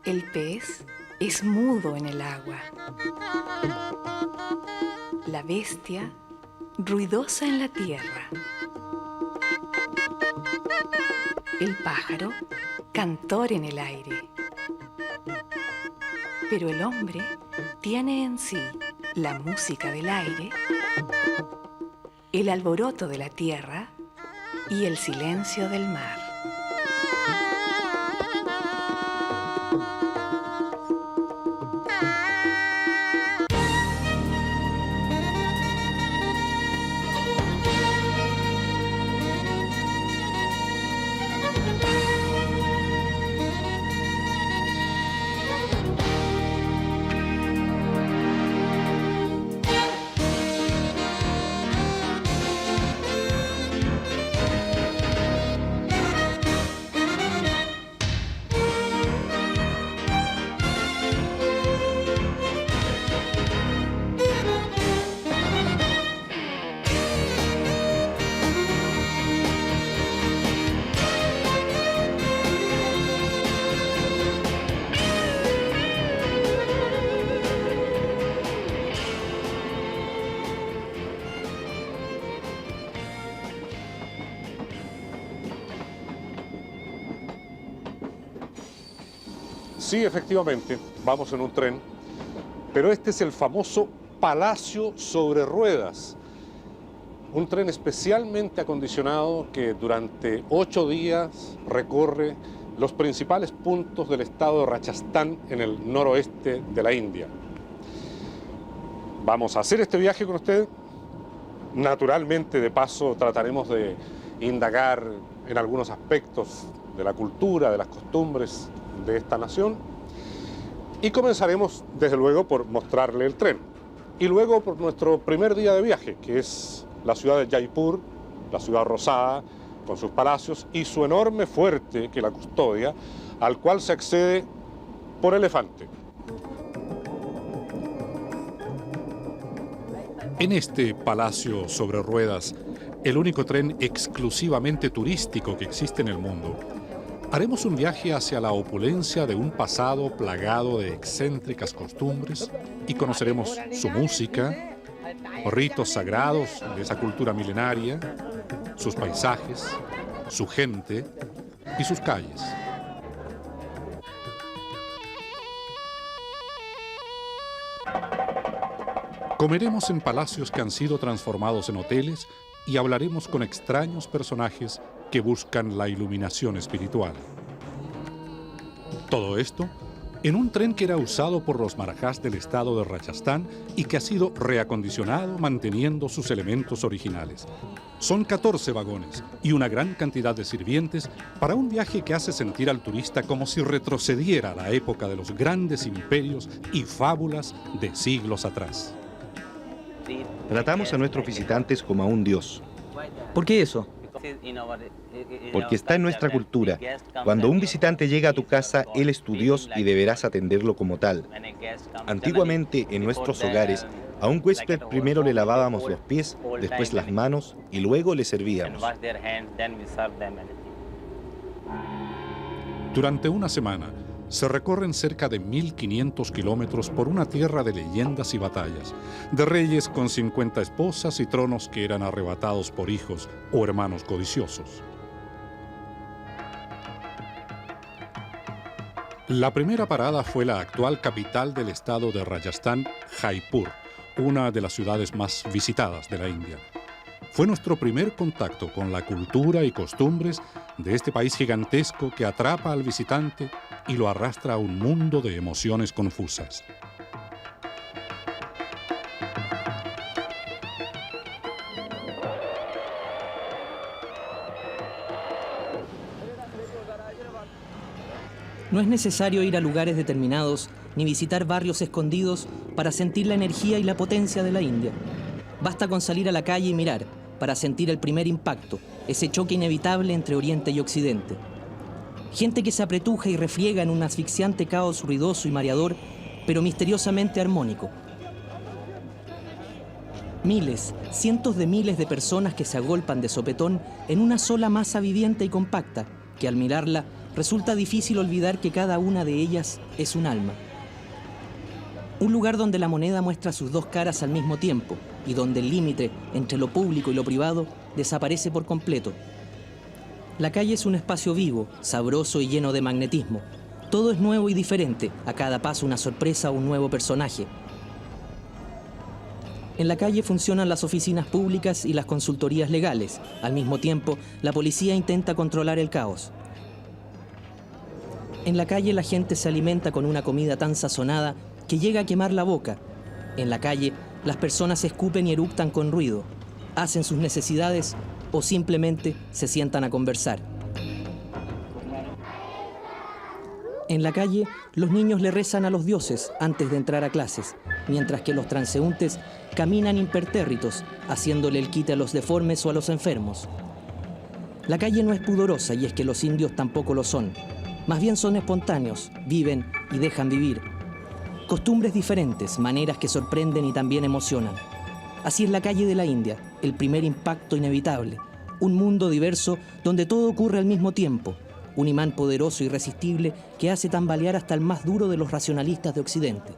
El pez es mudo en el agua. La bestia, ruidosa en la tierra. El pájaro, cantor en el aire. Pero el hombre tiene en sí la música del aire, el alboroto de la tierra y el silencio del mar. Sí, efectivamente, vamos en un tren, pero este es el famoso Palacio sobre Ruedas, un tren especialmente acondicionado que durante 8 días recorre los principales puntos del estado de Rajasthan en el noroeste de la India. Vamos a hacer este viaje con usted. Naturalmente, de paso, trataremos de indagar en algunos aspectos de la cultura, de las costumbres de esta nación, y comenzaremos desde luego por mostrarle el tren y luego por nuestro primer día de viaje, que es la ciudad de Jaipur, la ciudad rosada con sus palacios y su enorme fuerte que la custodia, al cual se accede por elefante. En este Palacio sobre Ruedas, el único tren exclusivamente turístico que existe en el mundo, haremos un viaje hacia la opulencia de un pasado plagado de excéntricas costumbres y conoceremos su música, ritos sagrados de esa cultura milenaria, sus paisajes, su gente y sus calles. Comeremos en palacios que han sido transformados en hoteles y hablaremos con extraños personajes que buscan la iluminación espiritual. Todo esto en un tren que era usado por los marajás del estado de Rajasthan y que ha sido reacondicionado manteniendo sus elementos originales. Son 14 vagones y una gran cantidad de sirvientes para un viaje que hace sentir al turista como si retrocediera a la época de los grandes imperios y fábulas de siglos atrás. Tratamos a nuestros visitantes como a un dios. ¿Por qué eso? Porque está en nuestra cultura. Cuando un visitante llega a tu casa, él es tu Dios y deberás atenderlo como tal. Antiguamente, en nuestros hogares, a un huésped primero le lavábamos los pies, después las manos y luego le servíamos. Durante una semana, se recorren cerca de 1.500 kilómetros por una tierra de leyendas y batallas, de reyes con 50 esposas y tronos que eran arrebatados por hijos o hermanos codiciosos. La primera parada fue la actual capital del estado de Rajasthan, Jaipur, una de las ciudades más visitadas de la India. Fue nuestro primer contacto con la cultura y costumbres de este país gigantesco que atrapa al visitante y lo arrastra a un mundo de emociones confusas. No es necesario ir a lugares determinados ni visitar barrios escondidos para sentir la energía y la potencia de la India. Basta con salir a la calle y mirar para sentir el primer impacto, ese choque inevitable entre Oriente y Occidente. Gente que se apretuja y refriega en un asfixiante caos ruidoso y mareador, pero misteriosamente armónico. Miles, cientos de miles de personas que se agolpan de sopetón en una sola masa viviente y compacta, que al mirarla resulta difícil olvidar que cada una de ellas es un alma. Un lugar donde la moneda muestra sus dos caras al mismo tiempo y donde el límite entre lo público y lo privado desaparece por completo. La calle es un espacio vivo, sabroso y lleno de magnetismo. Todo es nuevo y diferente, a cada paso una sorpresa o un nuevo personaje. En la calle funcionan las oficinas públicas y las consultorías legales. Al mismo tiempo, la policía intenta controlar el caos. En la calle la gente se alimenta con una comida tan sazonada que llega a quemar la boca. En la calle, las personas escupen y eructan con ruido, hacen sus necesidades o simplemente se sientan a conversar. En la calle, los niños le rezan a los dioses antes de entrar a clases, mientras que los transeúntes caminan impertérritos, haciéndole el quite a los deformes o a los enfermos. La calle no es pudorosa y es que los indios tampoco lo son. Más bien son espontáneos, viven y dejan vivir. Costumbres diferentes, maneras que sorprenden y también emocionan. Así es la calle de la India, el primer impacto inevitable. Un mundo diverso donde todo ocurre al mismo tiempo. Un imán poderoso e irresistible que hace tambalear hasta el más duro de los racionalistas de Occidente.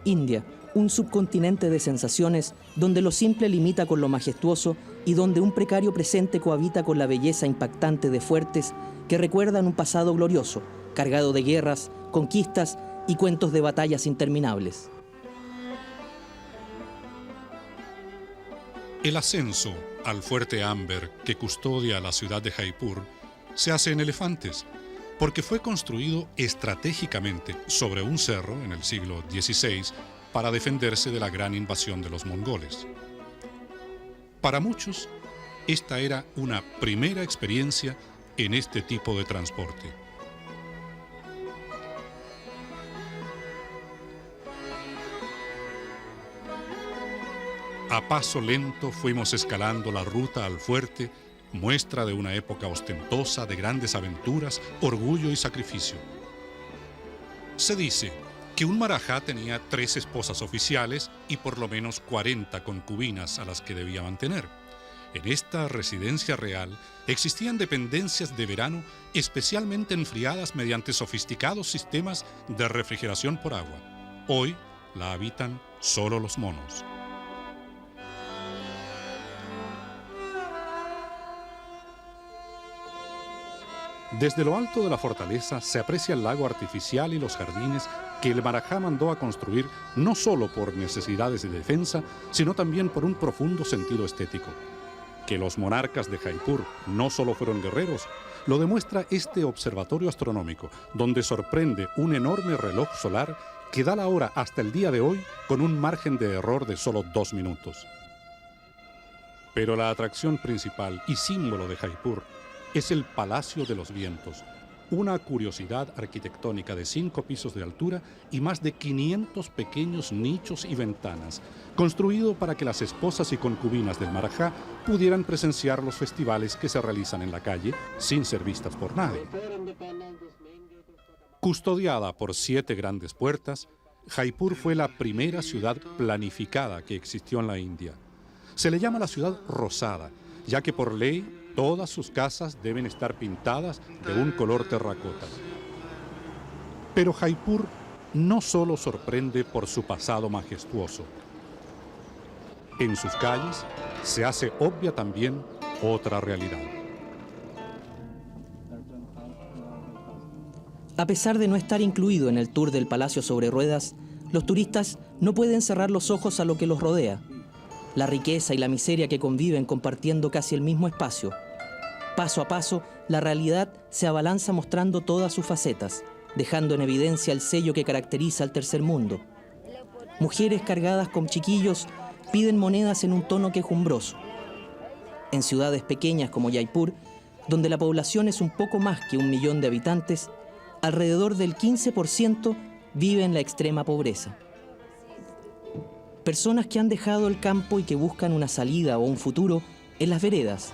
India, un subcontinente de sensaciones donde lo simple limita con lo majestuoso y donde un precario presente cohabita con la belleza impactante de fuertes que recuerdan un pasado glorioso, cargado de guerras, conquistas y cuentos de batallas interminables. El ascenso al fuerte Amber que custodia la ciudad de Jaipur se hace en elefantes, porque fue construido estratégicamente sobre un cerro en el siglo XVI para defenderse de la gran invasión de los mongoles. Para muchos, esta era una primera experiencia en este tipo de transporte. A paso lento fuimos escalando la ruta al fuerte, muestra de una época ostentosa de grandes aventuras, orgullo y sacrificio. Se dice que un marajá tenía 3 esposas oficiales y por lo menos 40 concubinas a las que debía mantener. En esta residencia real existían dependencias de verano especialmente enfriadas mediante sofisticados sistemas de refrigeración por agua. Hoy la habitan solo los monos. Desde lo alto de la fortaleza se aprecia el lago artificial y los jardines que el marajá mandó a construir no solo por necesidades de defensa, sino también por un profundo sentido estético. Que los monarcas de Jaipur no solo fueron guerreros, lo demuestra este observatorio astronómico, donde sorprende un enorme reloj solar que da la hora hasta el día de hoy con un margen de error de solo 2 minutos. Pero la atracción principal y símbolo de Jaipur es el Palacio de los Vientos, una curiosidad arquitectónica de 5 pisos de altura y más de 500 pequeños nichos y ventanas, construido para que las esposas y concubinas del marajá pudieran presenciar los festivales que se realizan en la calle sin ser vistas por nadie. Custodiada por 7 grandes puertas, Jaipur fue la primera ciudad planificada que existió en la India. Se le llama la ciudad rosada, ya que por ley todas sus casas deben estar pintadas de un color terracota. Pero Jaipur no solo sorprende por su pasado majestuoso. En sus calles se hace obvia también otra realidad. A pesar de no estar incluido en el tour del Palacio sobre Ruedas, los turistas no pueden cerrar los ojos a lo que los rodea. La riqueza y la miseria que conviven compartiendo casi el mismo espacio. Paso a paso, la realidad se abalanza mostrando todas sus facetas, dejando en evidencia el sello que caracteriza al tercer mundo. Mujeres cargadas con chiquillos piden monedas en un tono quejumbroso. En ciudades pequeñas como Jaipur, donde la población es un poco más que 1 millón de habitantes, alrededor del 15% vive en la extrema pobreza. Personas que han dejado el campo y que buscan una salida o un futuro en las veredas.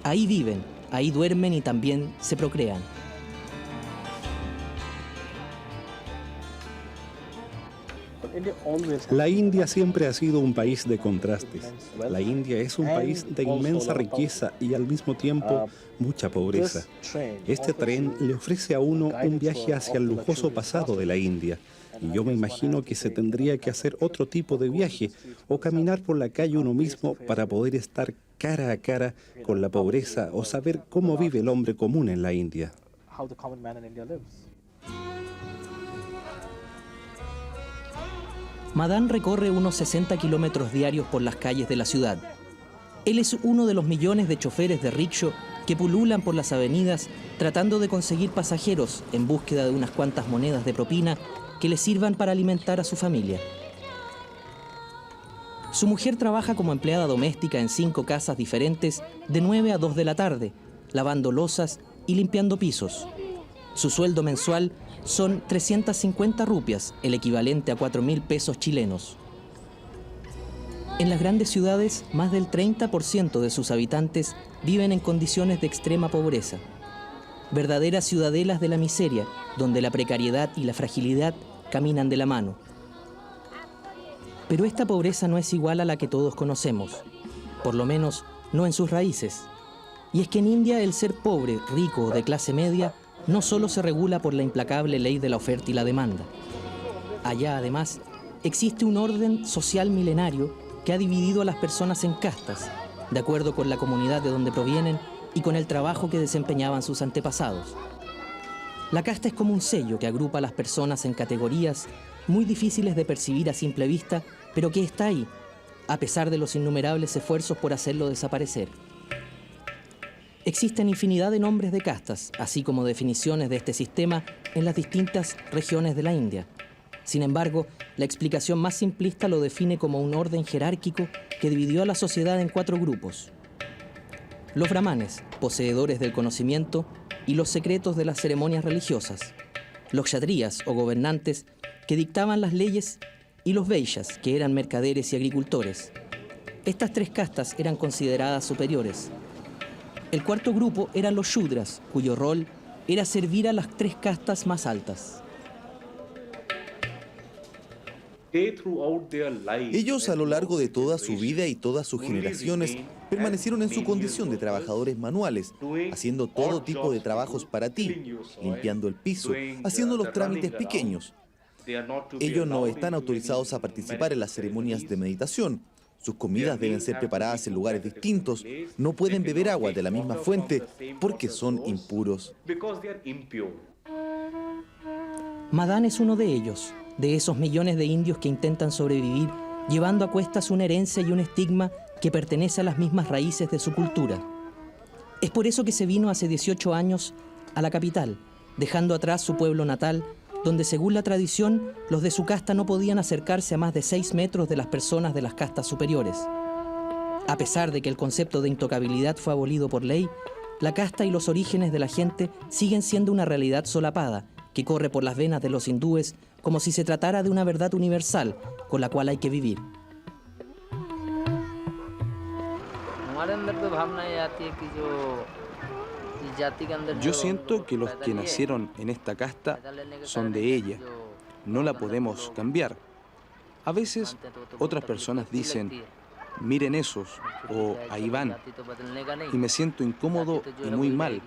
Ahí viven, ahí duermen y también se procrean. La India siempre ha sido un país de contrastes. La India es un país de inmensa riqueza y al mismo tiempo mucha pobreza. Este tren le ofrece a uno un viaje hacia el lujoso pasado de la India. Y yo me imagino que se tendría que hacer otro tipo de viaje o caminar por la calle uno mismo para poder estar cara a cara con la pobreza o saber cómo vive el hombre común en la India. Madan recorre unos 60 kilómetros diarios por las calles de la ciudad. Él es uno de los millones de choferes de rickshaw que pululan por las avenidas tratando de conseguir pasajeros en búsqueda de unas cuantas monedas de propina que le sirvan para alimentar a su familia. Su mujer trabaja como empleada doméstica en 5 casas diferentes de 9 a 2 de la tarde, lavando losas y limpiando pisos. Su sueldo mensual son 350 rupias, el equivalente a 4.000 pesos chilenos. En las grandes ciudades, más del 30% de sus habitantes viven en condiciones de extrema pobreza. Verdaderas ciudadelas de la miseria, donde la precariedad y la fragilidad caminan de la mano. Pero esta pobreza no es igual a la que todos conocemos, por lo menos no en sus raíces. Y es que en India el ser pobre, rico o de clase media no solo se regula por la implacable ley de la oferta y la demanda. Allá, además, existe un orden social milenario que ha dividido a las personas en castas, de acuerdo con la comunidad de donde provienen y con el trabajo que desempeñaban sus antepasados. La casta es como un sello que agrupa a las personas en categorías muy difíciles de percibir a simple vista, pero que está ahí, a pesar de los innumerables esfuerzos por hacerlo desaparecer. Existen infinidad de nombres de castas, así como definiciones de este sistema en las distintas regiones de la India. Sin embargo, la explicación más simplista lo define como un orden jerárquico que dividió a la sociedad en 4 grupos. Los brahmanes, poseedores del conocimiento y los secretos de las ceremonias religiosas. Los kshatriyas, o gobernantes, que dictaban las leyes, y los vaishyas, que eran mercaderes y agricultores. Estas 3 castas eran consideradas superiores. El 4.º grupo eran los shudras, cuyo rol era servir a las 3 castas más altas. Ellos a lo largo de toda su vida y todas sus generaciones permanecieron en su condición de trabajadores manuales, haciendo todo tipo de trabajos para ti, limpiando el piso, haciendo los trámites pequeños. Ellos no están autorizados a participar en las ceremonias de meditación. Sus comidas deben ser preparadas en lugares distintos. No pueden beber agua de la misma fuente porque son impuros. Madan es uno de ellos, de esos millones de indios que intentan sobrevivir, llevando a cuestas una herencia y un estigma que pertenece a las mismas raíces de su cultura. Es por eso que se vino hace 18 años a la capital, dejando atrás su pueblo natal, donde según la tradición, los de su casta no podían acercarse a más de 6 metros de las personas de las castas superiores. A pesar de que el concepto de intocabilidad fue abolido por ley, la casta y los orígenes de la gente siguen siendo una realidad solapada, que corre por las venas de los hindúes como si se tratara de una verdad universal con la cual hay que vivir. Yo siento que los que nacieron en esta casta son de ella. No la podemos cambiar. A veces otras personas dicen, miren esos, o ahí van, y me siento incómodo y muy mal.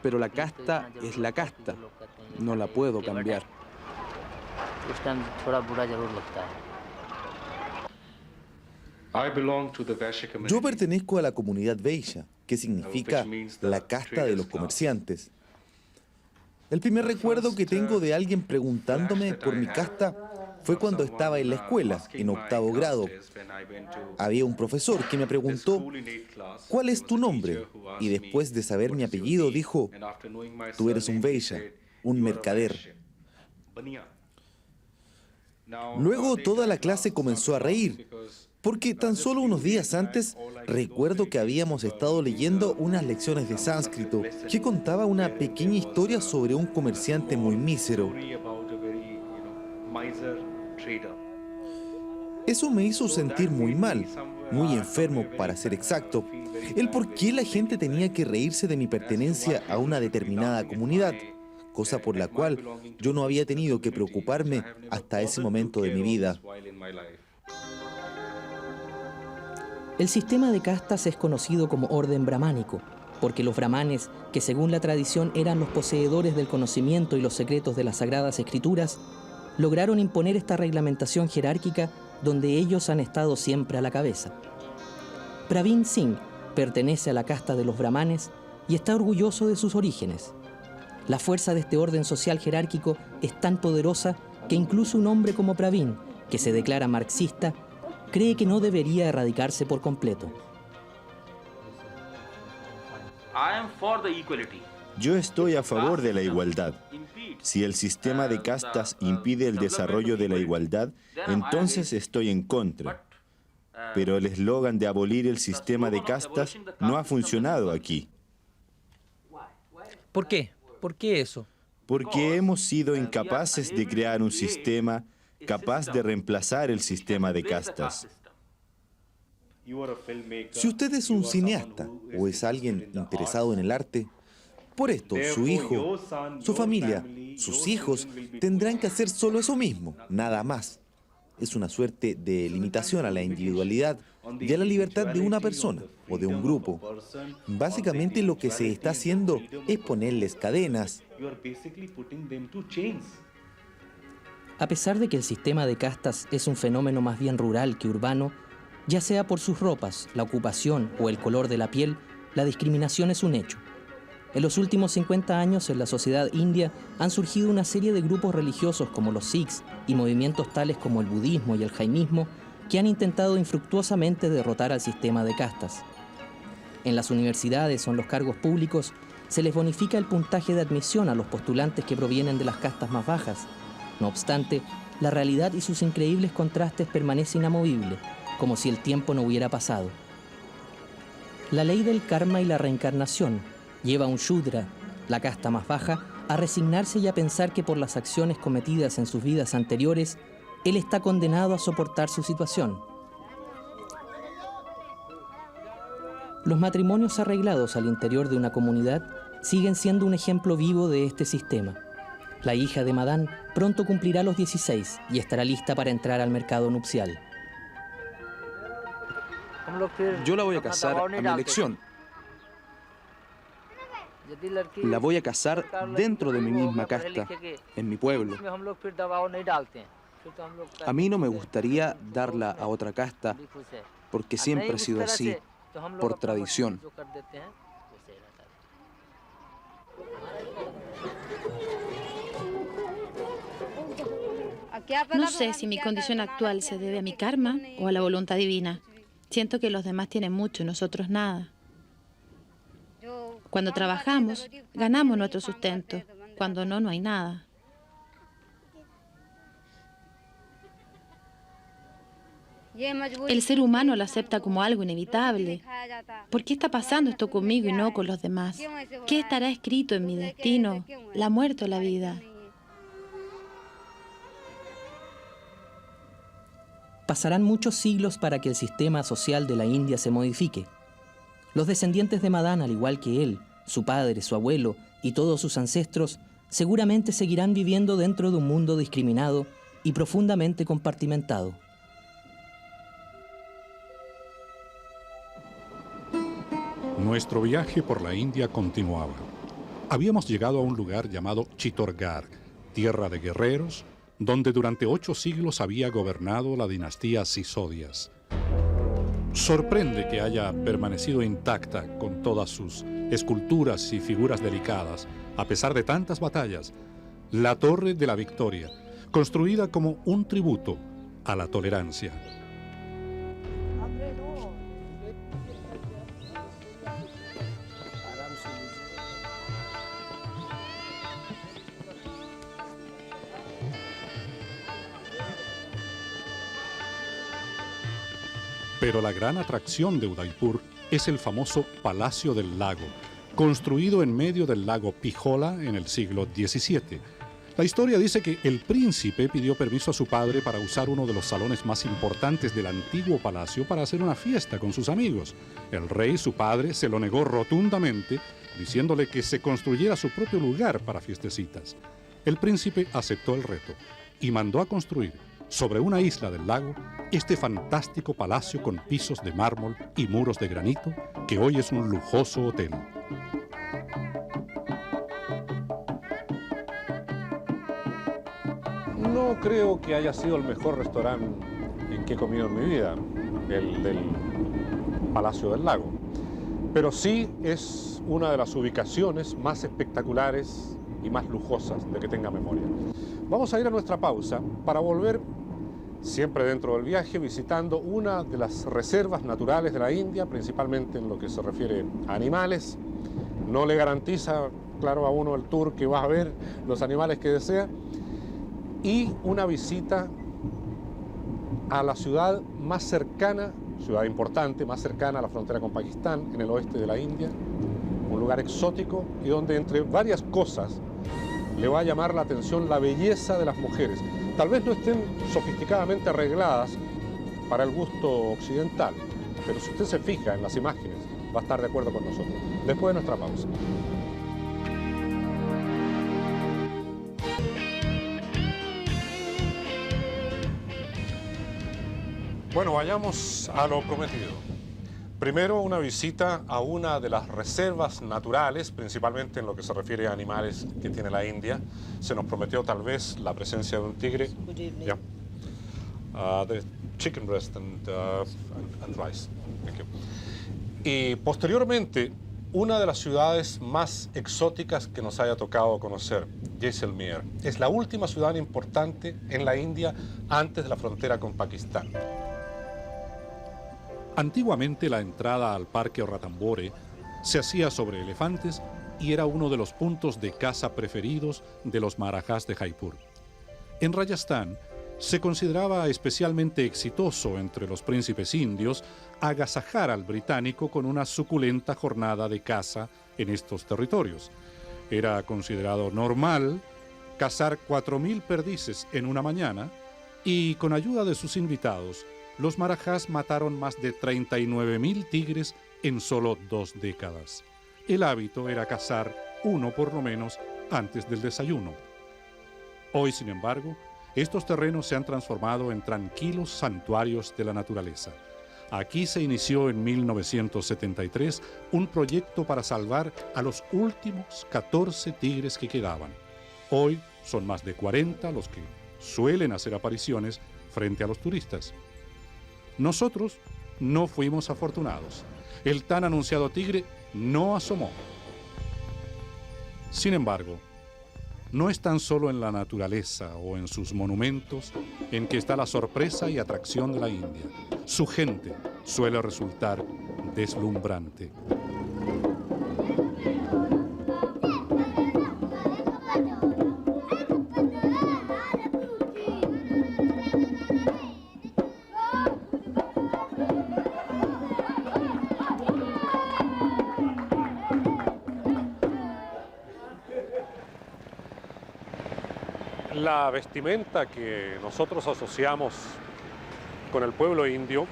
Pero la casta es la casta, no la puedo cambiar. Yo pertenezco a la comunidad Vaishya, que significa la casta de los comerciantes. El primer recuerdo que tengo de alguien preguntándome por mi casta fue cuando estaba en la escuela, en 8º grado. Había un profesor que me preguntó, ¿cuál es tu nombre? Y después de saber mi apellido dijo, tú eres un Vaishya, un mercader. Luego toda la clase comenzó a reír, porque tan solo unos días antes recuerdo que habíamos estado leyendo unas lecciones de sánscrito que contaba una pequeña historia sobre un comerciante muy mísero. Eso me hizo sentir muy mal, muy enfermo para ser exacto, el por qué la gente tenía que reírse de mi pertenencia a una determinada comunidad, cosa por la cual yo no había tenido que preocuparme hasta ese momento de mi vida. El sistema de castas es conocido como orden brahmánico, porque los brahmanes, que según la tradición eran los poseedores del conocimiento y los secretos de las sagradas escrituras, lograron imponer esta reglamentación jerárquica donde ellos han estado siempre a la cabeza. Pravin Singh pertenece a la casta de los brahmanes y está orgulloso de sus orígenes. La fuerza de este orden social jerárquico es tan poderosa que incluso un hombre como Pravin, que se declara marxista, cree que no debería erradicarse por completo. Yo estoy a favor de la igualdad. Si el sistema de castas impide el desarrollo de la igualdad, entonces estoy en contra. Pero el eslogan de abolir el sistema de castas no ha funcionado aquí. ¿Por qué? ¿Por qué eso? Porque hemos sido incapaces de crear un sistema capaz de reemplazar el sistema de castas. Si usted es un cineasta o es alguien interesado en el arte, por esto su hijo, su familia, sus hijos tendrán que hacer solo eso mismo, nada más. Es una suerte de limitación a la individualidad y a la libertad de una persona o de un grupo. Básicamente lo que se está haciendo es ponerles cadenas. A pesar de que el sistema de castas es un fenómeno más bien rural que urbano, ya sea por sus ropas, la ocupación o el color de la piel, la discriminación es un hecho. En los últimos 50 años en la sociedad india han surgido una serie de grupos religiosos como los Sikhs y movimientos tales como el budismo y el jainismo que han intentado infructuosamente derrotar al sistema de castas. En las universidades o en los cargos públicos se les bonifica el puntaje de admisión a los postulantes que provienen de las castas más bajas. No obstante, la realidad y sus increíbles contrastes permanece inamovible, como si el tiempo no hubiera pasado. La ley del karma y la reencarnación lleva a un Shudra, la casta más baja, a resignarse y a pensar que por las acciones cometidas en sus vidas anteriores, él está condenado a soportar su situación. Los matrimonios arreglados al interior de una comunidad siguen siendo un ejemplo vivo de este sistema. La hija de Madan pronto cumplirá los 16 y estará lista para entrar al mercado nupcial. Yo la voy a casar a mi elección. La voy a casar dentro de mi misma casta, en mi pueblo. A mí no me gustaría darla a otra casta, porque siempre ha sido así, por tradición. No sé si mi condición actual se debe a mi karma o a la voluntad divina. Siento que los demás tienen mucho y nosotros nada. Cuando trabajamos, ganamos nuestro sustento. Cuando no, no hay nada. El ser humano lo acepta como algo inevitable. ¿Por qué está pasando esto conmigo y no con los demás? ¿Qué estará escrito en mi destino? ¿La muerte o la vida? Pasarán muchos siglos para que el sistema social de la India se modifique. Los descendientes de Madan, al igual que él, su padre, su abuelo y todos sus ancestros, seguramente seguirán viviendo dentro de un mundo discriminado y profundamente compartimentado. Nuestro viaje por la India continuaba. Habíamos llegado a un lugar llamado Chittorgarh, tierra de guerreros, donde durante 8 siglos había gobernado la dinastía Sisodias. Sorprende que haya permanecido intacta con todas sus esculturas y figuras delicadas, a pesar de tantas batallas, la Torre de la Victoria, construida como un tributo a la tolerancia. Pero la gran atracción de Udaipur es el famoso Palacio del Lago, construido en medio del lago Pijola en el siglo XVII. La historia dice que el príncipe pidió permiso a su padre para usar uno de los salones más importantes del antiguo palacio para hacer una fiesta con sus amigos. El rey, su padre, se lo negó rotundamente, diciéndole que se construyera su propio lugar para fiestecitas. El príncipe aceptó el reto y mandó a construir, sobre una isla del lago, este fantástico palacio con pisos de mármol y muros de granito, que hoy es un lujoso hotel. No creo que haya sido el mejor restaurante en que he comido en mi vida, el del Palacio del Lago. Pero sí es una de las ubicaciones más espectaculares y más lujosas de que tenga memoria. Vamos a ir a nuestra pausa para volver, siempre dentro del viaje, visitando una de las reservas naturales de la India, principalmente en lo que se refiere a animales. No le garantiza, claro, a uno el tour que va a ver los animales que desea. Y una visita a la ciudad más cercana, ciudad importante, más cercana a la frontera con Pakistán, en el oeste de la India, un lugar exótico y donde entre varias cosas le va a llamar la atención la belleza de las mujeres. Tal vez no estén sofisticadamente arregladas para el gusto occidental, pero si usted se fija en las imágenes, va a estar de acuerdo con nosotros. Después de nuestra pausa. Bueno, vayamos a lo prometido. Primero, una visita a una de las reservas naturales, principalmente en lo que se refiere a animales que tiene la India. Se nos prometió tal vez la presencia de un tigre. Yeah. The chicken breast and rice. Thank you. Y posteriormente, una de las ciudades más exóticas que nos haya tocado conocer, Jaisalmer. Es la última ciudad importante en la India antes de la frontera con Pakistán. Antiguamente la entrada al parque Ranthambore se hacía sobre elefantes y era uno de los puntos de caza preferidos de los Maharajas de Jaipur. En Rajasthan se consideraba especialmente exitoso entre los príncipes indios agasajar al británico con una suculenta jornada de caza en estos territorios. Era considerado normal cazar 4.000 perdices en una mañana y con ayuda de sus invitados, los Maharajas mataron más de 39.000 tigres en solo 2 décadas. El hábito era cazar uno por lo menos antes del desayuno. Hoy, sin embargo, estos terrenos se han transformado en tranquilos santuarios de la naturaleza. Aquí se inició en 1973 un proyecto para salvar a los últimos 14 tigres que quedaban. Hoy son más de 40 los que suelen hacer apariciones frente a los turistas. Nosotros no fuimos afortunados. El tan anunciado tigre no asomó. Sin embargo, no es tan solo en la naturaleza o en sus monumentos en que está la sorpresa y atracción de la India. Su gente suele resultar deslumbrante. La vestimenta que nosotros asociamos con el pueblo indio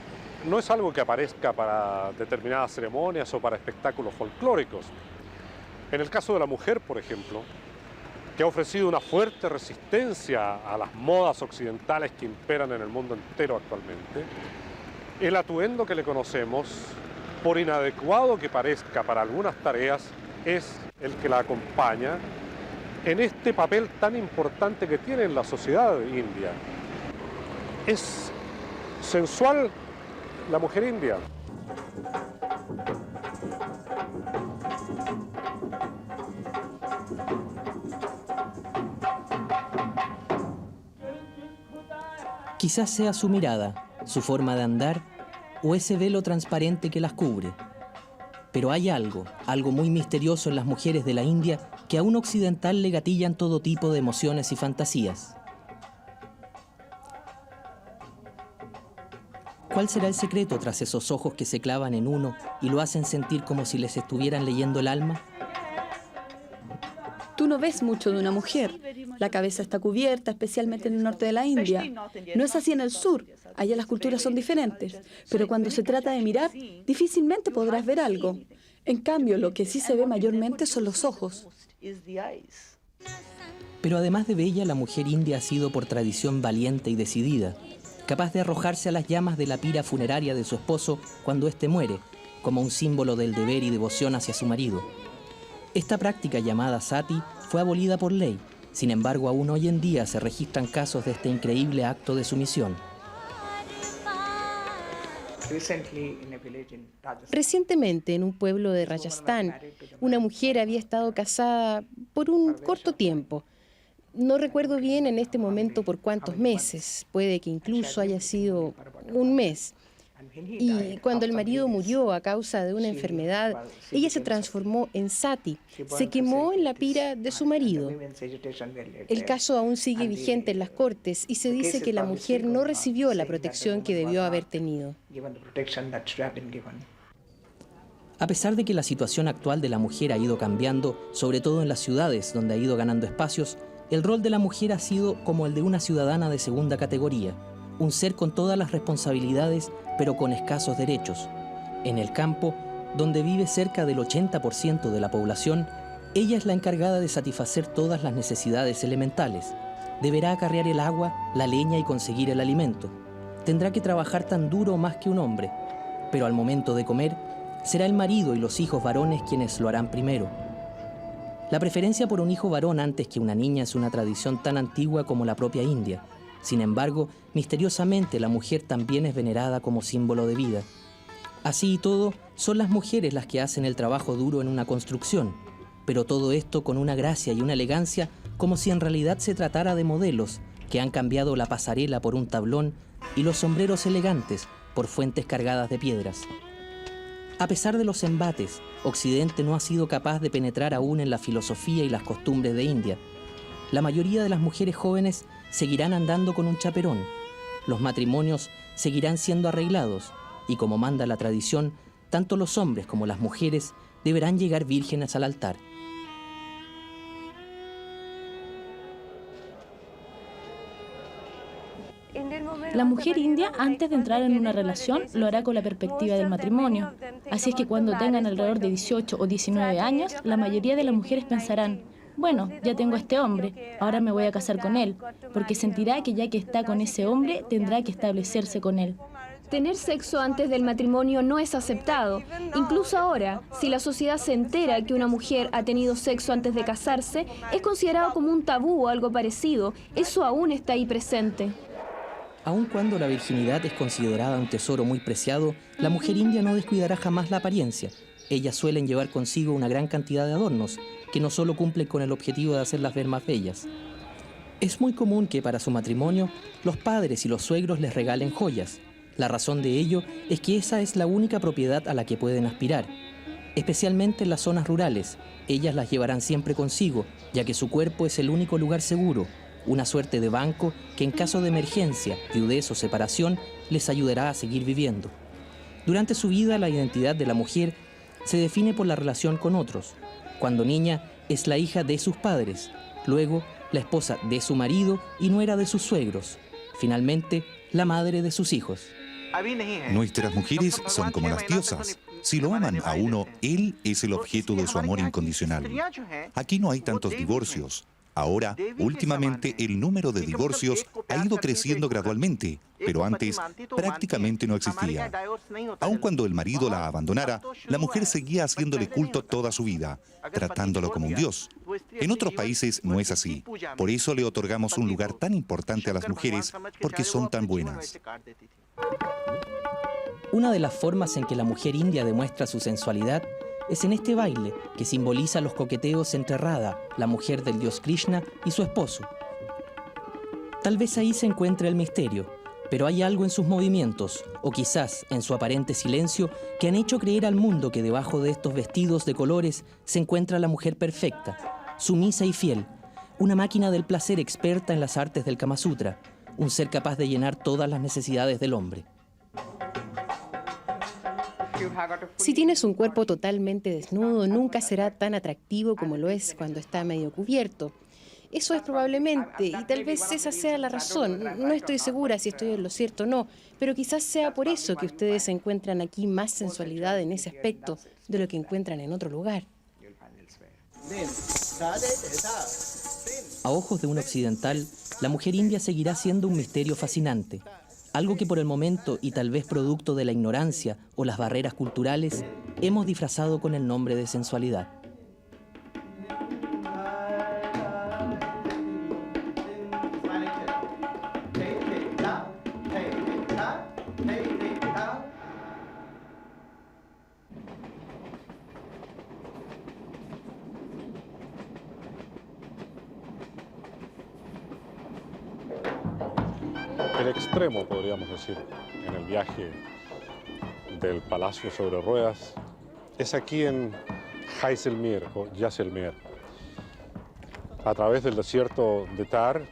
no es algo que aparezca para determinadas ceremonias o para espectáculos folclóricos. En el caso de la mujer, por ejemplo, que ha ofrecido una fuerte resistencia a las modas occidentales que imperan en el mundo entero actualmente, el atuendo que le conocemos, por inadecuado que parezca para algunas tareas, es el que la acompaña en este papel tan importante que tiene en la sociedad india. Es sensual la mujer india. Quizás sea su mirada, su forma de andar o ese velo transparente que las cubre. Pero hay algo muy misterioso en las mujeres de la India que a un occidental le gatillan todo tipo de emociones y fantasías. ¿Cuál será el secreto tras esos ojos que se clavan en uno y lo hacen sentir como si les estuvieran leyendo el alma? Tú tú no ves mucho de una mujer. La cabeza está cubierta, especialmente en el norte de la India. No es así en el sur. Allá las culturas son diferentes. Pero cuando se trata de mirar, difícilmente podrás ver algo. En cambio, lo que sí se ve mayormente son los ojos. Pero además de bella, la mujer india ha sido por tradición valiente y decidida, capaz de arrojarse a las llamas de la pira funeraria de su esposo cuando éste muere, como un símbolo del deber y devoción hacia su marido. Esta práctica llamada sati fue abolida por ley. Sin embargo, aún hoy en día se registran casos de este increíble acto de sumisión. Recientemente, en un pueblo de Rajasthan, una mujer había estado casada por un corto tiempo. No recuerdo bien en este momento por cuántos meses, puede que incluso haya sido un mes. Y cuando el marido murió a causa de una enfermedad, ella se transformó en sati, se quemó en la pira de su marido. El caso aún sigue vigente en las cortes y se dice que la mujer no recibió la protección que debió haber tenido. A pesar de que la situación actual de la mujer ha ido cambiando, sobre todo en las ciudades donde ha ido ganando espacios, el rol de la mujer ha sido como el de una ciudadana de segunda categoría, un ser con todas las responsabilidades, pero con escasos derechos. En el campo, donde vive cerca del 80% de la población, ella es la encargada de satisfacer todas las necesidades elementales. Deberá acarrear el agua, la leña y conseguir el alimento. Tendrá que trabajar tan duro más que un hombre, pero al momento de comer, será el marido y los hijos varones quienes lo harán primero. La preferencia por un hijo varón antes que una niña es una tradición tan antigua como la propia India. Sin embargo, misteriosamente la mujer también es venerada como símbolo de vida. Así y todo, son las mujeres las que hacen el trabajo duro en una construcción, pero todo esto con una gracia y una elegancia como si en realidad se tratara de modelos que han cambiado la pasarela por un tablón y los sombreros elegantes por fuentes cargadas de piedras. A pesar de los embates, Occidente no ha sido capaz de penetrar aún en la filosofía y las costumbres de India. La mayoría de las mujeres jóvenes seguirán andando con un chaperón. Los matrimonios seguirán siendo arreglados y, como manda la tradición, tanto los hombres como las mujeres deberán llegar vírgenes al altar. La mujer india, antes de entrar en una relación, lo hará con la perspectiva del matrimonio. Así es que cuando tengan alrededor de 18 o 19 años, la mayoría de las mujeres pensarán: bueno, ya tengo a este hombre, ahora me voy a casar con él, porque sentirá que ya que está con ese hombre, tendrá que establecerse con él. Tener sexo antes del matrimonio no es aceptado. Incluso ahora, si la sociedad se entera que una mujer ha tenido sexo antes de casarse, es considerado como un tabú o algo parecido. Eso aún está ahí presente. Aun cuando la virginidad es considerada un tesoro muy preciado, la mujer india no descuidará jamás la apariencia. Ellas suelen llevar consigo una gran cantidad de adornos, que no solo cumplen con el objetivo de hacerlas ver más bellas. Es muy común que para su matrimonio, los padres y los suegros les regalen joyas. La razón de ello es que esa es la única propiedad a la que pueden aspirar. Especialmente en las zonas rurales, ellas las llevarán siempre consigo, ya que su cuerpo es el único lugar seguro, una suerte de banco que en caso de emergencia, viudez o separación, les ayudará a seguir viviendo. Durante su vida, la identidad de la mujer se define por la relación con otros. Cuando niña, es la hija de sus padres, luego la esposa de su marido y nuera de sus suegros, finalmente la madre de sus hijos. Nuestras mujeres son como las diosas. Si lo aman a uno, él es el objeto de su amor incondicional. Aquí no hay tantos divorcios. Ahora, últimamente, el número de divorcios ha ido creciendo gradualmente, pero antes prácticamente no existía. Aun cuando el marido la abandonara, la mujer seguía haciéndole culto toda su vida, tratándolo como un dios. En otros países no es así. Por eso le otorgamos un lugar tan importante a las mujeres, porque son tan buenas. Una de las formas en que la mujer india demuestra su sensualidad es en este baile que simboliza los coqueteos entre Radha, la mujer del dios Krishna, y su esposo. Tal vez ahí se encuentre el misterio, pero hay algo en sus movimientos, o quizás en su aparente silencio, que han hecho creer al mundo que debajo de estos vestidos de colores se encuentra la mujer perfecta, sumisa y fiel, una máquina del placer experta en las artes del Kama Sutra, un ser capaz de llenar todas las necesidades del hombre. Si tienes un cuerpo totalmente desnudo, nunca será tan atractivo como lo es cuando está medio cubierto. Eso es probablemente, y tal vez esa sea la razón. No estoy segura si estoy en lo cierto o no, pero quizás sea por eso que ustedes encuentran aquí más sensualidad en ese aspecto de lo que encuentran en otro lugar. A ojos de un occidental, la mujer india seguirá siendo un misterio fascinante. Algo que por el momento, y tal vez producto de la ignorancia o las barreras culturales, hemos disfrazado con el nombre de sensualidad. El extremo, podríamos decir, en el viaje del Palacio sobre Ruedas es aquí en Jaisalmer o Jaisalmer, a través del desierto de Thar,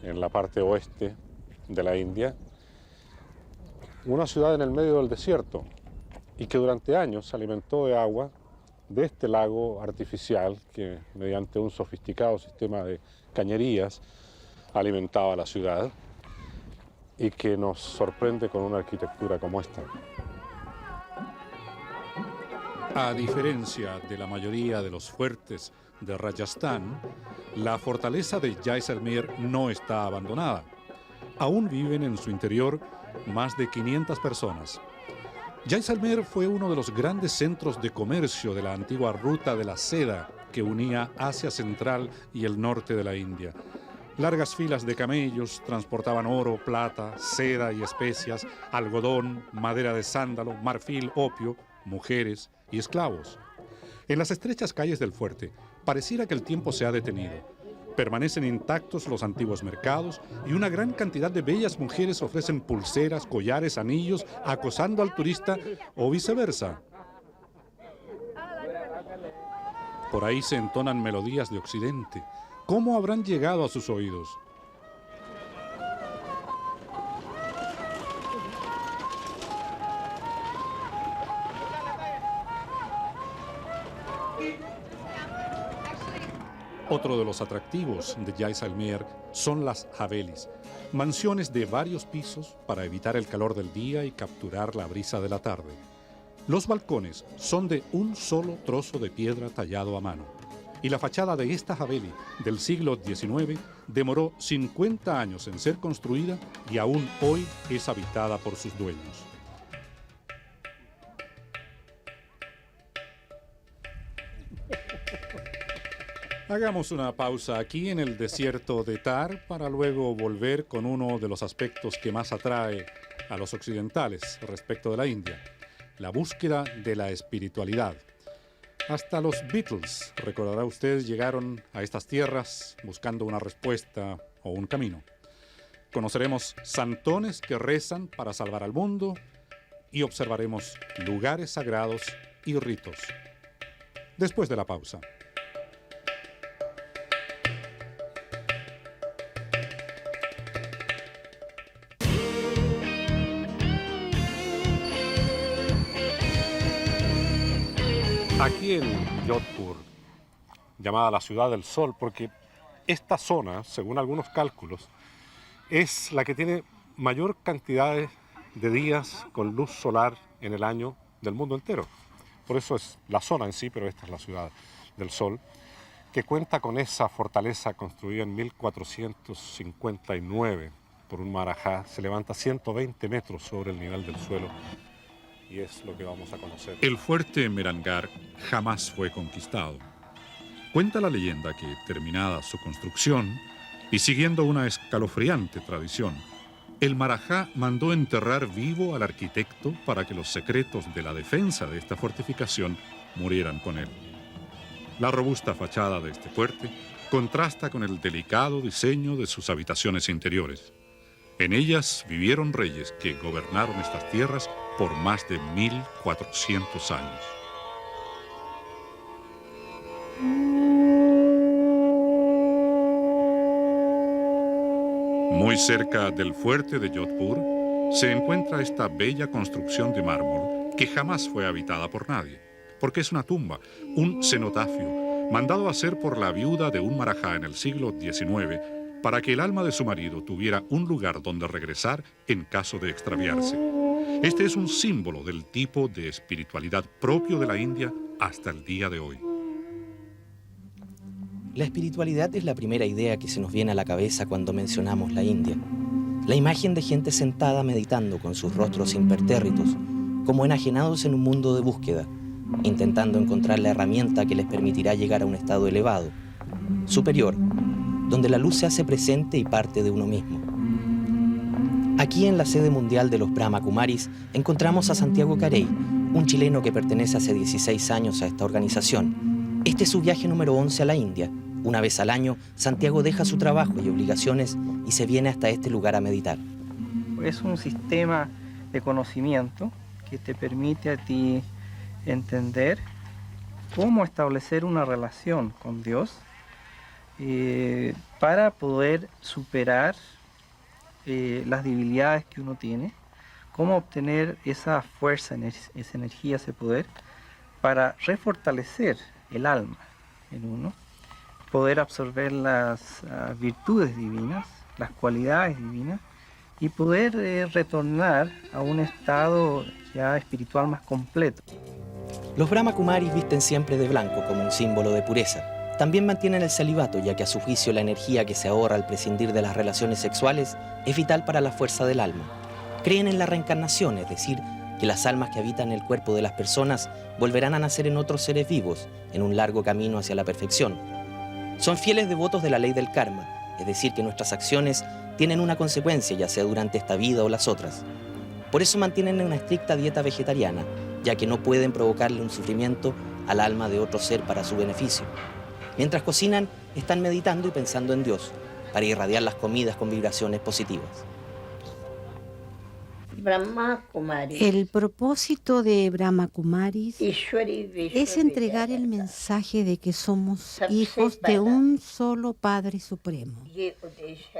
en la parte oeste de la India, una ciudad en el medio del desierto y que durante años se alimentó de agua de este lago artificial que mediante un sofisticado sistema de cañerías alimentaba la ciudad y que nos sorprende con una arquitectura como esta. A diferencia de la mayoría de los fuertes de Rajasthan, la fortaleza de Jaisalmer no está abandonada. Aún viven en su interior más de 500 personas. Jaisalmer fue uno de los grandes centros de comercio de la antigua ruta de la seda que unía Asia Central y el norte de la India. Largas filas de camellos transportaban oro, plata, seda y especias, algodón, madera de sándalo, marfil, opio, mujeres y esclavos. En las estrechas calles del fuerte, pareciera que el tiempo se ha detenido. Permanecen intactos los antiguos mercados y una gran cantidad de bellas mujeres ofrecen pulseras, collares, anillos, acosando al turista o viceversa. Por ahí se entonan melodías de Occidente. ¿Cómo habrán llegado a sus oídos? Otro de los atractivos de Jaisalmer son las havelis, mansiones de varios pisos para evitar el calor del día y capturar la brisa de la tarde. Los balcones son de un solo trozo de piedra tallado a mano. Y la fachada de esta haveli del siglo XIX demoró 50 años en ser construida y aún hoy es habitada por sus dueños. Hagamos una pausa aquí en el desierto de Thar para luego volver con uno de los aspectos que más atrae a los occidentales respecto de la India, la búsqueda de la espiritualidad. Hasta los Beatles, recordará usted, llegaron a estas tierras buscando una respuesta o un camino. Conoceremos santones que rezan para salvar al mundo y observaremos lugares sagrados y ritos. Después de la pausa. Aquí en Jodhpur, llamada la ciudad del sol, porque esta zona, según algunos cálculos, es la que tiene mayor cantidad de días con luz solar en el año del mundo entero. Por eso es la zona en sí, pero esta es la ciudad del sol, que cuenta con esa fortaleza construida en 1459 por un marajá. Se levanta 120 metros sobre el nivel del suelo. Y es lo que vamos a conocer. El fuerte Mehrangarh jamás fue conquistado. Cuenta la leyenda que, terminada su construcción, y siguiendo una escalofriante tradición, el marajá mandó enterrar vivo al arquitecto para que los secretos de la defensa de esta fortificación murieran con él. La robusta fachada de este fuerte contrasta con el delicado diseño de sus habitaciones interiores. En ellas vivieron reyes que gobernaron estas tierras por más de 1400 años. Muy cerca del fuerte de Jodhpur se encuentra esta bella construcción de mármol que jamás fue habitada por nadie, porque es una tumba, un cenotafio, mandado a hacer por la viuda de un marajá en el siglo XIX, para que el alma de su marido tuviera un lugar donde regresar en caso de extraviarse. Este es un símbolo del tipo de espiritualidad propio de la India hasta el día de hoy. La espiritualidad es la primera idea que se nos viene a la cabeza cuando mencionamos la India. La imagen de gente sentada meditando con sus rostros impertérritos, como enajenados en un mundo de búsqueda, intentando encontrar la herramienta que les permitirá llegar a un estado elevado, superior, donde la luz se hace presente y parte de uno mismo. Aquí en la sede mundial de los Brahma Kumaris encontramos a Santiago Carey, un chileno que pertenece hace 16 años a esta organización. Este es su viaje número 11 a la India. Una vez al año, Santiago deja su trabajo y obligaciones y se viene hasta este lugar a meditar. Es un sistema de conocimiento que te permite a ti entender cómo establecer una relación con Dios para poder superar las debilidades que uno tiene, cómo obtener esa fuerza, esa energía, ese poder para refortalecer el alma en uno, poder absorber las virtudes divinas, las cualidades divinas y poder retornar a un estado ya espiritual más completo. Los Brahma Kumaris visten siempre de blanco como un símbolo de pureza. También mantienen el celibato, ya que a su juicio la energía que se ahorra al prescindir de las relaciones sexuales es vital para la fuerza del alma. Creen en la reencarnación, es decir, que las almas que habitan el cuerpo de las personas volverán a nacer en otros seres vivos, en un largo camino hacia la perfección. Son fieles devotos de la ley del karma, es decir, que nuestras acciones tienen una consecuencia, ya sea durante esta vida o las otras. Por eso mantienen una estricta dieta vegetariana, ya que no pueden provocarle un sufrimiento al alma de otro ser para su beneficio. Mientras cocinan, están meditando y pensando en Dios, para irradiar las comidas con vibraciones positivas. El propósito de Brahma Kumaris es entregar el mensaje de que somos hijos de un solo Padre Supremo.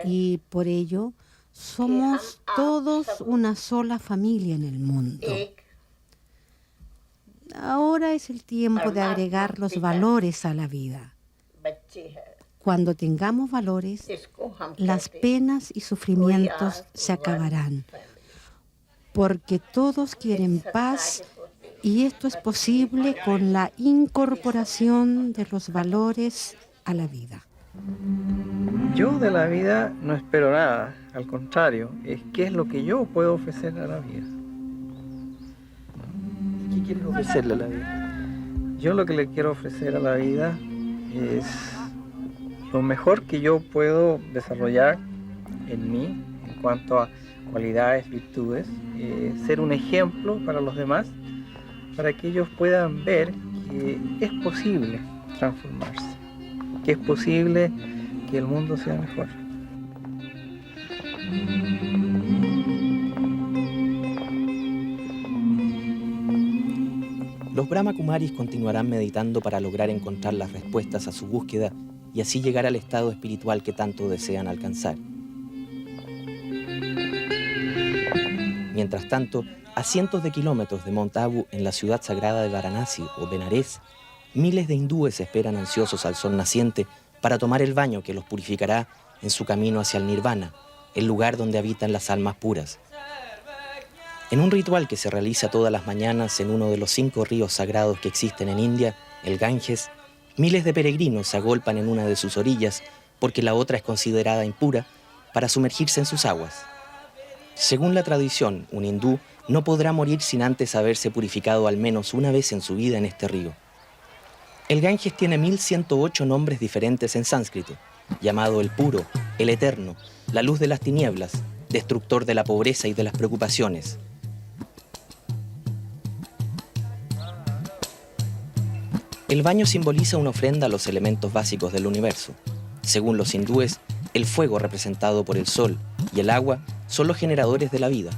Y por ello, somos todos una sola familia en el mundo. Ahora es el tiempo de agregar los valores a la vida. Cuando tengamos valores, las penas y sufrimientos se acabarán, porque todos quieren paz y esto es posible con la incorporación de los valores a la vida. Yo de la vida no espero nada, al contrario, es qué es lo que yo puedo ofrecer a la vida. ¿Qué quieres ofrecerle a la vida? Yo lo que le quiero ofrecer a la vida es lo mejor que yo puedo desarrollar en mí en cuanto a cualidades, virtudes, ser un ejemplo para los demás, para que ellos puedan ver que es posible transformarse, que es posible que el mundo sea mejor. Los Brahma Kumaris continuarán meditando para lograr encontrar las respuestas a su búsqueda y así llegar al estado espiritual que tanto desean alcanzar. Mientras tanto, a cientos de kilómetros de Mount Abu, en la ciudad sagrada de Varanasi o Benares, miles de hindúes esperan ansiosos al sol naciente para tomar el baño que los purificará en su camino hacia el Nirvana, el lugar donde habitan las almas puras. En un ritual que se realiza todas las mañanas en uno de los 5 ríos sagrados que existen en India, el Ganges, miles de peregrinos se agolpan en una de sus orillas porque la otra es considerada impura para sumergirse en sus aguas. Según la tradición, un hindú no podrá morir sin antes haberse purificado al menos una vez en su vida en este río. El Ganges tiene 1108 nombres diferentes en sánscrito, llamado el puro, el eterno, la luz de las tinieblas, destructor de la pobreza y de las preocupaciones. El baño simboliza una ofrenda a los elementos básicos del universo. Según los hindúes, el fuego representado por el sol y el agua son los generadores de la vida.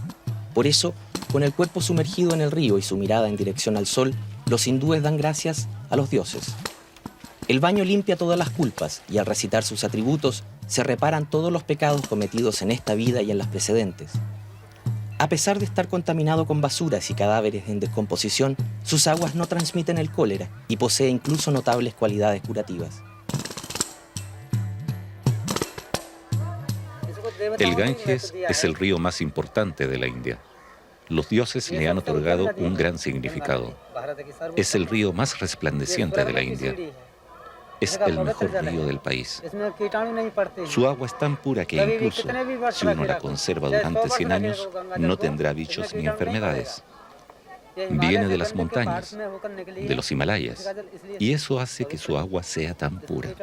Por eso, con el cuerpo sumergido en el río y su mirada en dirección al sol, los hindúes dan gracias a los dioses. El baño limpia todas las culpas y al recitar sus atributos se reparan todos los pecados cometidos en esta vida y en las precedentes. A pesar de estar contaminado con basuras y cadáveres en descomposición, sus aguas no transmiten el cólera y posee incluso notables cualidades curativas. El Ganges es el río más importante de la India. Los dioses le han otorgado un gran significado. Es el río más resplandeciente de la India. Es el mejor río del país. Su agua es tan pura que incluso si uno la conserva durante 100 años, no tendrá bichos ni enfermedades. Viene de las montañas, de los Himalayas, y eso hace que su agua sea tan pura.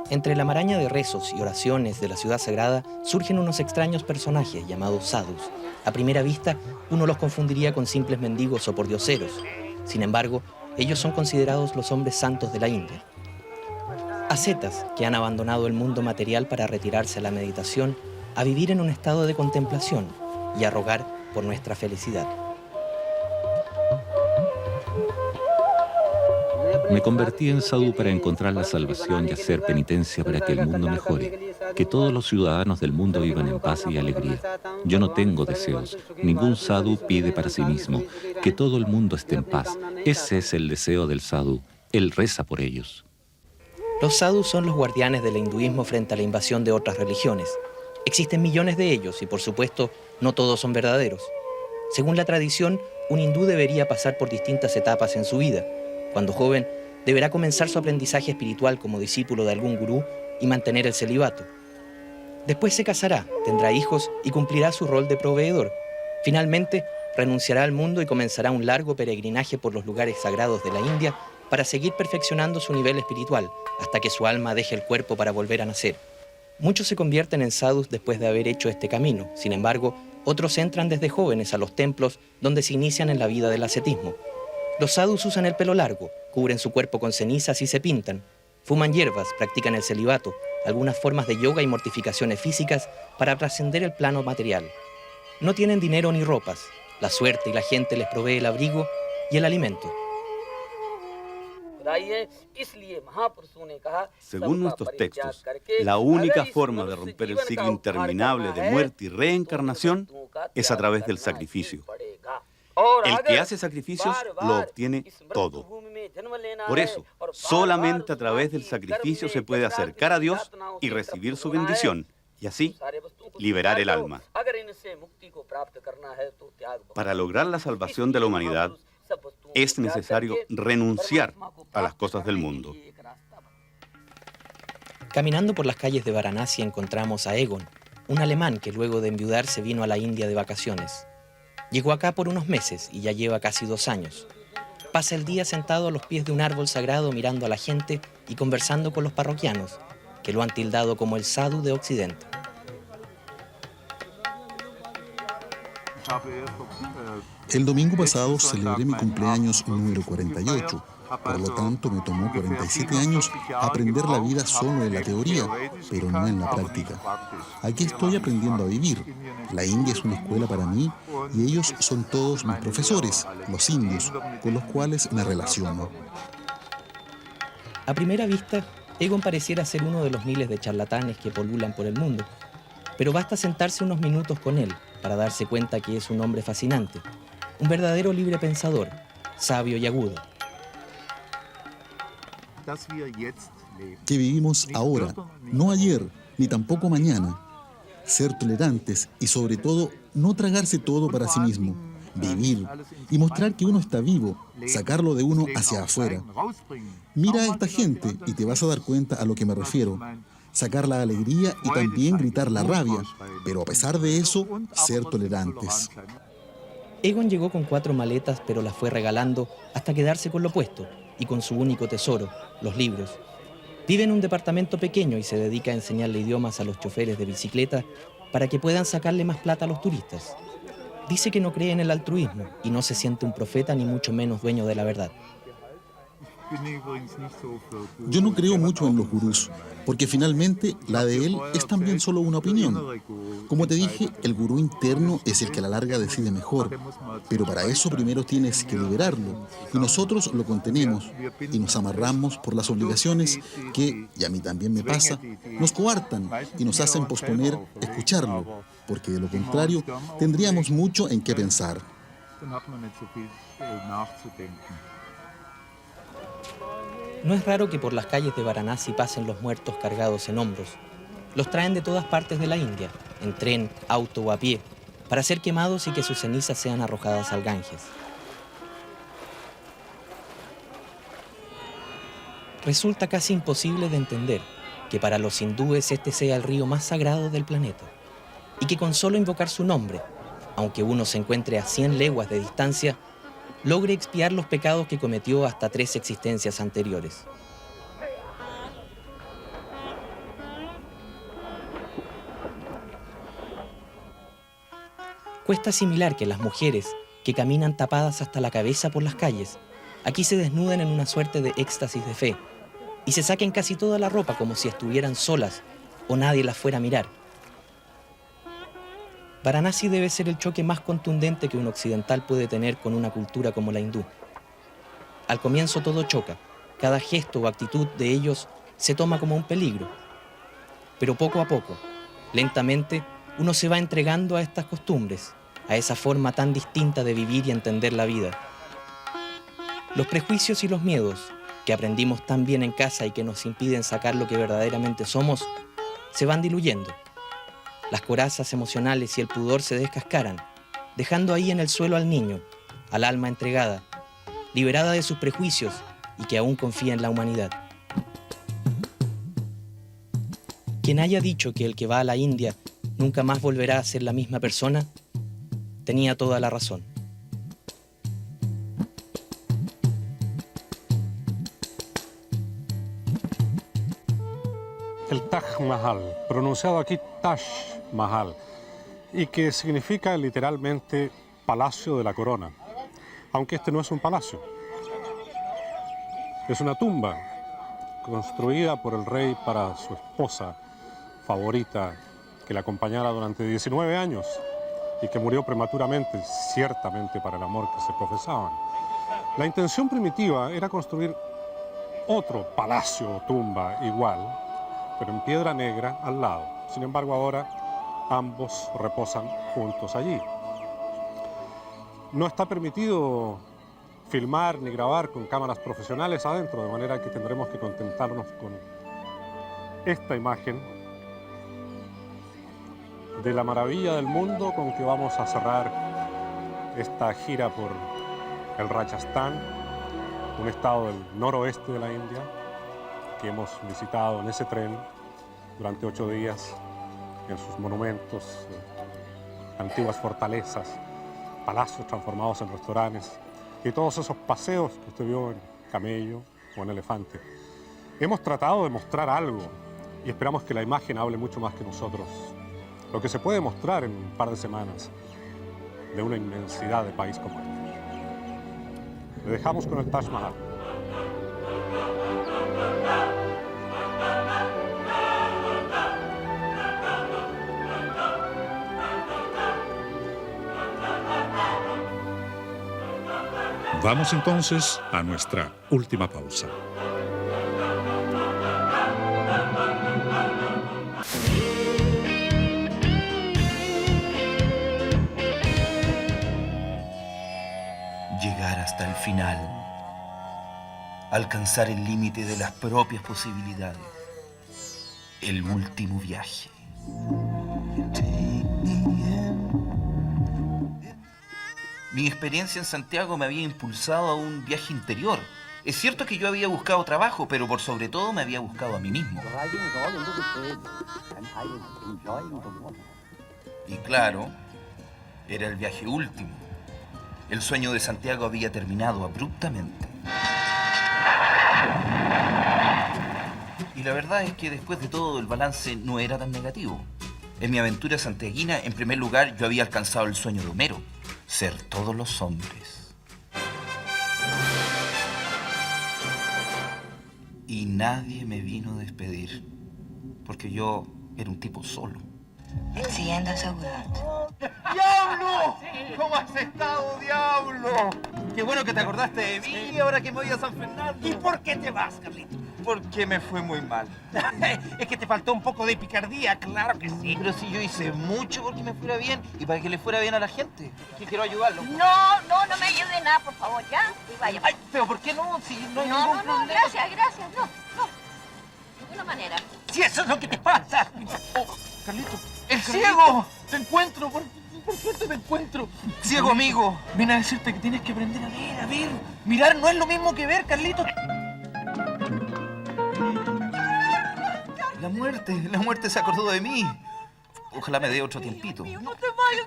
Entre la maraña de rezos y oraciones de la ciudad sagrada surgen unos extraños personajes llamados sadhus. A primera vista, uno los confundiría con simples mendigos o pordioseros. Sin embargo, ellos son considerados los hombres santos de la India. Ascetas que han abandonado el mundo material para retirarse a la meditación, a vivir en un estado de contemplación y a rogar por nuestra felicidad. Me convertí en sadhu para encontrar la salvación y hacer penitencia para que el mundo mejore, que todos los ciudadanos del mundo vivan en paz y alegría. Yo no tengo deseos, ningún sadhu pide para sí mismo, que todo el mundo esté en paz. Ese es el deseo del sadhu, él reza por ellos. Los sadhus son los guardianes del hinduismo frente a la invasión de otras religiones. Existen millones de ellos y, por supuesto, no todos son verdaderos. Según la tradición, un hindú debería pasar por distintas etapas en su vida. Cuando joven, deberá comenzar su aprendizaje espiritual como discípulo de algún gurú y mantener el celibato. Después se casará, tendrá hijos y cumplirá su rol de proveedor. Finalmente, renunciará al mundo y comenzará un largo peregrinaje por los lugares sagrados de la India para seguir perfeccionando su nivel espiritual, hasta que su alma deje el cuerpo para volver a nacer. Muchos se convierten en sadhus después de haber hecho este camino. Sin embargo, otros entran desde jóvenes a los templos donde se inician en la vida del ascetismo. Los sadhus usan el pelo largo, cubren su cuerpo con cenizas y se pintan. Fuman hierbas, practican el celibato, algunas formas de yoga y mortificaciones físicas para trascender el plano material. No tienen dinero ni ropas. La suerte y la gente les provee el abrigo y el alimento. Según nuestros textos, la única forma de romper el ciclo interminable de muerte y reencarnación es a través del sacrificio. El que hace sacrificios lo obtiene todo. Por eso, solamente a través del sacrificio se puede acercar a Dios y recibir su bendición, y así liberar el alma. Para lograr la salvación de la humanidad, es necesario renunciar a las cosas del mundo. Caminando por las calles de Varanasi encontramos a Egon, un alemán que luego de enviudarse vino a la India de vacaciones. Llegó acá por unos meses y ya lleva casi 2 años. Pasa el día sentado a los pies de un árbol sagrado mirando a la gente y conversando con los parroquianos, que lo han tildado como el sadhu de Occidente. El domingo pasado celebré mi cumpleaños número 48. Por lo tanto, me tomó 47 años aprender la vida solo en la teoría, pero no en la práctica. Aquí estoy aprendiendo a vivir. La India es una escuela para mí y ellos son todos mis profesores, los indios, con los cuales me relaciono. A primera vista, Egon pareciera ser uno de los miles de charlatanes que polulan por el mundo, pero basta sentarse unos minutos con él para darse cuenta que es un hombre fascinante, un verdadero libre pensador, sabio y agudo. Que vivimos ahora, no ayer, ni tampoco mañana. Ser tolerantes y sobre todo no tragarse todo para sí mismo. Vivir y mostrar que uno está vivo, sacarlo de uno hacia afuera. Mira a esta gente y te vas a dar cuenta a lo que me refiero. Sacar la alegría y también gritar la rabia, pero a pesar de eso, ser tolerantes. Egon llegó con 4 maletas, pero las fue regalando hasta quedarse con lo puesto y con su único tesoro, los libros. Vive en un departamento pequeño y se dedica a enseñarle idiomas a los choferes de bicicleta para que puedan sacarle más plata a los turistas. Dice que no cree en el altruismo y no se siente un profeta ni mucho menos dueño de la verdad. Yo no creo mucho en los gurús, porque finalmente la de él es también solo una opinión. Como te dije, el gurú interno es el que a la larga decide mejor, pero para eso primero tienes que liberarlo, y nosotros lo contenemos, y nos amarramos por las obligaciones que, y a mí también me pasa, nos coartan y nos hacen posponer escucharlo, porque de lo contrario tendríamos mucho en qué pensar. No es raro que por las calles de Varanasi pasen los muertos cargados en hombros. Los traen de todas partes de la India, en tren, auto o a pie, para ser quemados y que sus cenizas sean arrojadas al Ganges. Resulta casi imposible de entender que para los hindúes este sea el río más sagrado del planeta y que con solo invocar su nombre, aunque uno se encuentre a 100 leguas de distancia, logre expiar los pecados que cometió hasta 3 existencias anteriores. Cuesta asimilar que las mujeres, que caminan tapadas hasta la cabeza por las calles, aquí se desnuden en una suerte de éxtasis de fe y se saquen casi toda la ropa como si estuvieran solas o nadie las fuera a mirar. Varanasi debe ser el choque más contundente que un occidental puede tener con una cultura como la hindú. Al comienzo todo choca, cada gesto o actitud de ellos se toma como un peligro. Pero poco a poco, lentamente, uno se va entregando a estas costumbres, a esa forma tan distinta de vivir y entender la vida. Los prejuicios y los miedos, que aprendimos tan bien en casa y que nos impiden sacar lo que verdaderamente somos, se van diluyendo. Las corazas emocionales y el pudor se descascaran, dejando ahí en el suelo al niño, al alma entregada, liberada de sus prejuicios y que aún confía en la humanidad. Quien haya dicho que el que va a la India nunca más volverá a ser la misma persona, tenía toda la razón. El Taj Mahal, pronunciado aquí Taj Mahal, y que significa literalmente Palacio de la Corona, aunque este no es un palacio. Es una tumba construida por el rey para su esposa favorita, que la acompañara durante 19 años y que murió prematuramente, ciertamente para el amor que se profesaban. La intención primitiva era construir otro palacio o tumba igual, pero en piedra negra al lado. Sin embargo, ahora ambos reposan juntos allí. No está permitido filmar ni grabar con cámaras profesionales adentro, de manera que tendremos que contentarnos con esta imagen de la maravilla del mundo con que vamos a cerrar esta gira por el Rajasthan, un estado del noroeste de la India, que hemos visitado en ese tren durante 8 días, en sus monumentos, antiguas fortalezas, palacios transformados en restaurantes y todos esos paseos que usted vio en camello o en elefante. Hemos tratado de mostrar algo y esperamos que la imagen hable mucho más que nosotros. Lo que se puede mostrar en un par de semanas de una inmensidad de país como este. Le dejamos con el Taj Mahal. Vamos entonces a nuestra última pausa. Llegar hasta el final, alcanzar el límite de las propias posibilidades, el último viaje. Mi experiencia en Santiago me había impulsado a un viaje interior. Es cierto que yo había buscado trabajo, pero por sobre todo me había buscado a mí mismo. Y claro, era el viaje último. El sueño de Santiago había terminado abruptamente. Y la verdad es que después de todo el balance no era tan negativo. En mi aventura santiaguina, en primer lugar, yo había alcanzado el sueño de Homero, ser todos los hombres. Y nadie me vino a despedir, porque yo era un tipo solo. El siguiente seguro. ¡Diablo! ¿Cómo has estado, Diablo? Qué bueno que te acordaste de mí ahora que me voy a San Fernando. ¿Y por qué te vas, Carlito? Porque me fue muy mal. Es que te faltó un poco de picardía, claro que sí. Pero si yo hice mucho porque me fuera bien y para que le fuera bien a la gente. Que quiero ayudarlo. No me ayude nada, por favor, ¿ya? Y vaya. Ay, pero ¿por qué no? Si no hay ningún problema. Gracias, no. De ninguna manera. Si eso es lo que te pasa. Oh, Carlito, ¡el ciego! Te encuentro, por suerte te encuentro. Ciego amigo, vine a decirte que tienes que aprender a ver. Mirar no es lo mismo que ver, Carlito. La muerte se acordó de mí. Ojalá me dé otro tiempito. No te vayas.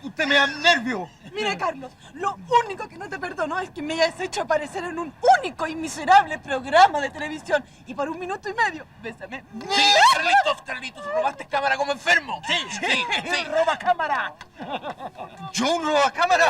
Usted me da nervio. Mira, Carlos, lo único que no te perdono es que me hayas hecho aparecer en un único y miserable programa de televisión. Y por 1 minuto y medio, bésame. Sí, Carlitos, robaste cámara como enfermo. Sí. Roba cámara. ¿Yo un roba cámara?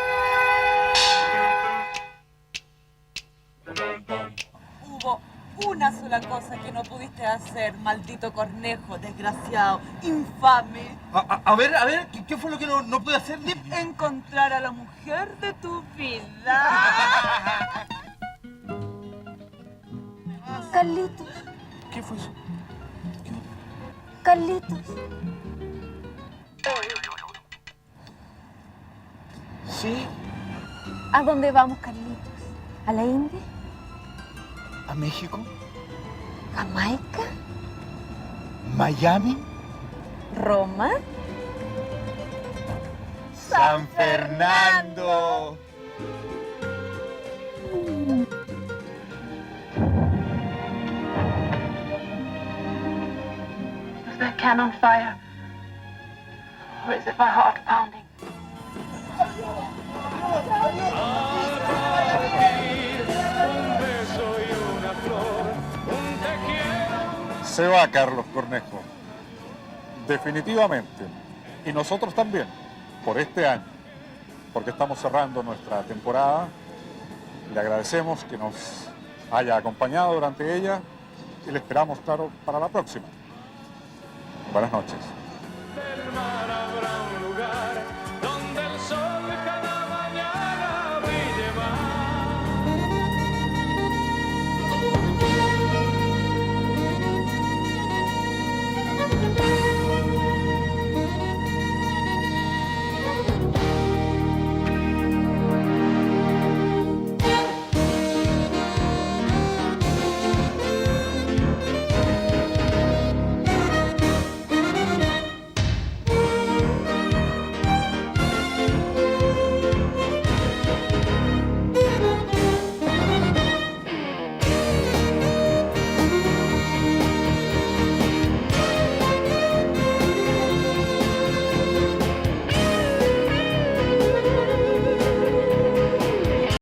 Hubo una sola cosa que no pudiste hacer, maldito cornejo, desgraciado, infame. A ver, ¿qué fue lo que no pude hacer? Encontrar a la mujer de tu vida. Carlitos. ¿Qué fue eso? Carlitos. Sí. ¿A dónde vamos, Carlitos? ¿A la India? ¿A México? ¿Jamaica? ¿Miami? ¿Roma? ¡San Fernando! Is that cannon fire? Or is it my heart pounding? Se va Carlos Cornejo, definitivamente, y nosotros también, por este año, porque estamos cerrando nuestra temporada. Le agradecemos que nos haya acompañado durante ella y le esperamos, claro, para la próxima. Buenas noches.